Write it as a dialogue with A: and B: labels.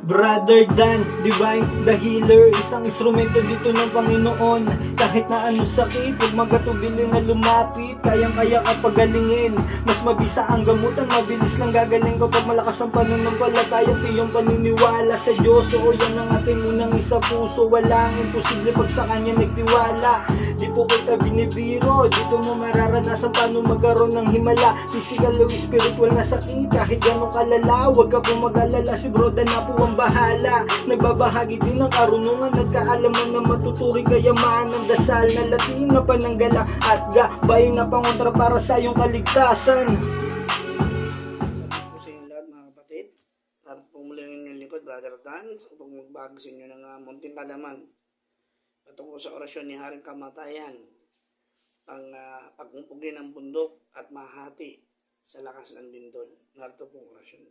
A: Brother Dan, Divine, the Healer, isang instrumento dito ng Panginoon. Kahit na ano sakit, huwag magatubili na lumapit. Kayang-kaya ka pagalingin, mas mabisa ang gamutan, mabilis lang gagaling kapag malakas ang pananampalataya. Tiyong paniniwala sa Diyos, oo yan ang ating unang isa puso. Walang imposible pag sa Kanya nagtiwala. Di po kita binibiro, dito mo mararanasan paano magkaroon ng himala. Physical o spiritual na sakit, kahit ganong kalala, huwag ka po mag-alala, si Bro Dan na po ang bahala. Nagbabahagi din ng karunungan, nagkaalaman na matuturing kayamanan, dasal na latin na pananggala at gabay na pangontra para sa iyong kaligtasan.
B: Po sa inyo lahat mga kapatid, at pumuli ang inyong likod, Brother Dan, upang magbago sa inyo ng munting kalaman patungkol sa orasyon ni Haring Kamatayan, ang pagpumpugin ng bundok at mahati sa lakas ng lindol. Narito pong orasyon.